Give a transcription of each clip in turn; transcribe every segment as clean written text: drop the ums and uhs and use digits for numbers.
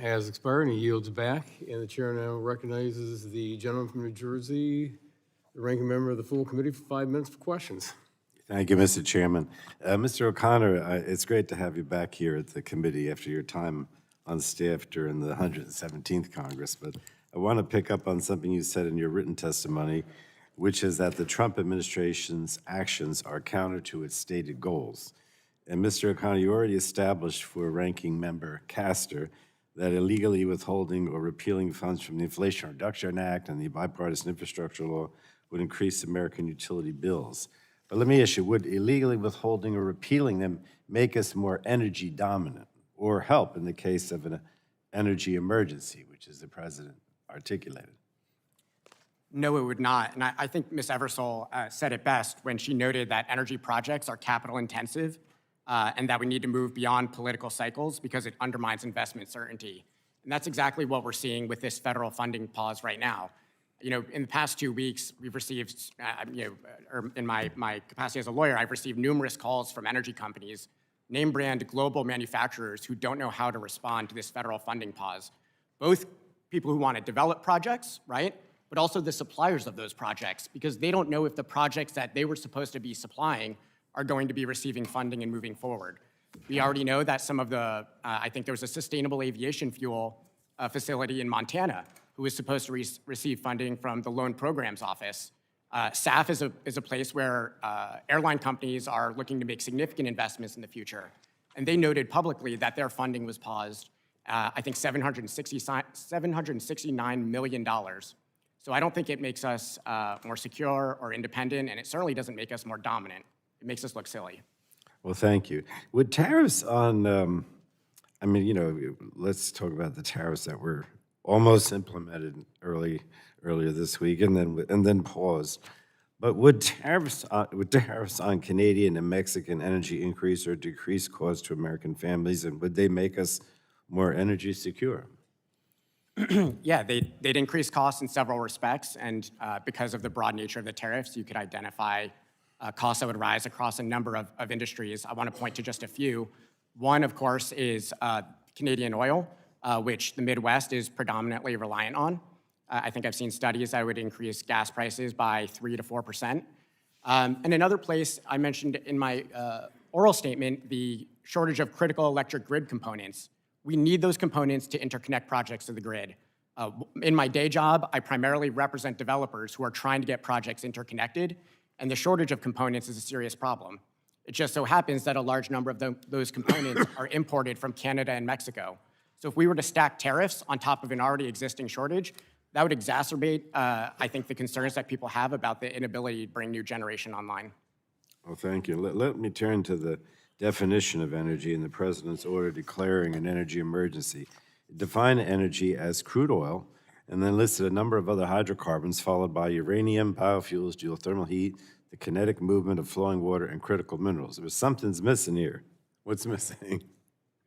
has expired and he yields back. And the chair now recognizes the gentleman from New Jersey, the ranking member of the full committee, for 5 minutes for questions. Thank you, Mr. Chairman. Mr. O'Connor, it's great to have you back here at the committee after your time on staff during the 117th Congress. But I want to pick up on something you said in your written testimony, which is that the Trump administration's actions are counter to its stated goals. And Mr. O'Connor, you already established for ranking member Castor that illegally withholding or repealing funds from the Inflation Reduction Act and the bipartisan infrastructure law would increase American utility bills. But let me ask you, would illegally withholding or repealing them make us more energy dominant or help in the case of an energy emergency, which is the president articulated? No, it would not. And I think Ms. Eversole said it best when she noted that energy projects are capital intensive and that we need to move beyond political cycles because it undermines investment certainty. And that's exactly what we're seeing with this federal funding pause right now. You know, in the past 2 weeks, we've received, or in my capacity as a lawyer, I've received numerous calls from energy companies, name brand global manufacturers who don't know how to respond to this federal funding pause. Both people who want to develop projects, right? But also the suppliers of those projects, because they don't know if the projects that they were supposed to be supplying are going to be receiving funding and moving forward. We already know that some of the, I think there was a sustainable aviation fuel facility in Montana who was supposed to receive funding from the Loan Programs Office. SAF is a place where airline companies are looking to make significant investments in the future. And they noted publicly that their funding was paused, I think $769 million. So I don't think it makes us more secure or independent, and it certainly doesn't make us more dominant. It makes us look silly. Well, thank you. Would tariffs on, I mean, you know, let's talk about the tariffs that were almost implemented earlier this week and then paused. But would tariffs on Canadian and Mexican energy increase or decrease costs to American families, and would they make us more energy secure? Yeah, they'd increase costs in several respects, and because of the broad nature of the tariffs, you could identify costs that would rise across a number of industries. I want to point to just a few. One, of course, is Canadian oil, which the Midwest is predominantly reliant on. I think I've seen studies that would increase gas prices by 3 to 4%. And another place I mentioned in my oral statement, the shortage of critical electric grid components. We need those components to interconnect projects to the grid. In my day job, I primarily represent developers who are trying to get projects interconnected, and the shortage of components is a serious problem. It just so happens that a large number of those components are imported from Canada and Mexico. So if we were to stack tariffs on top of an already existing shortage, that would exacerbate, I think, the concerns that people have about the inability to bring new generation online. Well, thank you. Let me turn to the definition of energy in the president's order declaring an energy emergency. It defined energy as crude oil and then listed a number of other hydrocarbons followed by uranium, biofuels, geothermal heat, the kinetic movement of flowing water, and critical minerals. Something's missing here. What's missing?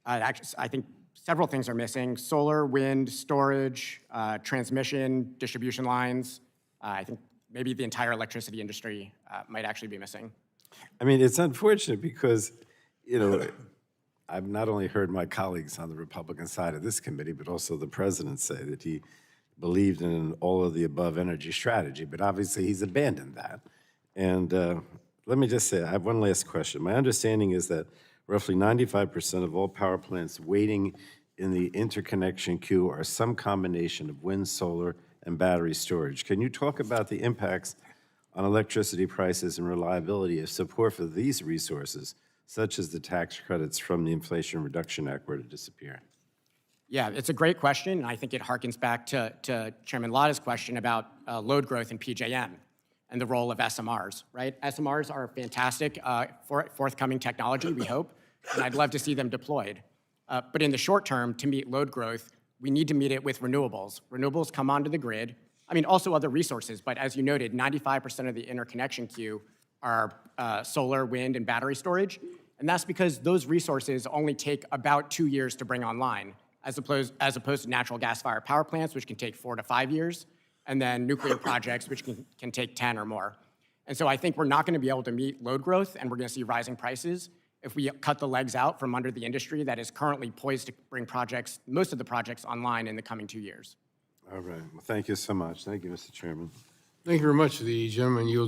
Actually, I think several things are missing: solar, wind, storage, transmission, distribution lines. I think maybe the entire electricity industry might actually be missing. I mean, it's unfortunate because, you know, I've not only heard my colleagues on the Republican side of this committee, but also the president say that he believed in an all-of-the-above energy strategy, but obviously he's abandoned that. And let me just say, I have one last question. My understanding is that roughly 95% of all power plants waiting in the interconnection queue are some combination of wind, solar, and battery storage. Can you talk about the impacts on electricity prices and reliability if support for these resources, such as the tax credits from the Inflation Reduction Act, were to disappear? Yeah, it's a great question, and I think it harkens back to Chairman Lada's question about load growth in PJM and the role of SMRs, right? SMRs are fantastic forthcoming technology, we hope, and I'd love to see them deployed. But in the short term, to meet load growth, we need to meet it with renewables. Renewables come onto the grid. I mean, also other resources, but as you noted, 95% of the interconnection queue are solar, wind, and battery storage. And that's because those resources only take about 2 years to bring online, as opposed to natural gas-fired power plants, which can take 4 to 5 years, and then nuclear projects, which can take 10 or more. And so I think we're not going to be able to meet load growth, and we're going to see rising prices if we cut the legs out from under the industry that is currently poised to bring projects, most of the projects online in the coming 2 years. All right. Well, thank you so much. Thank you, Mr. Chairman. Thank you very much. The gentleman yields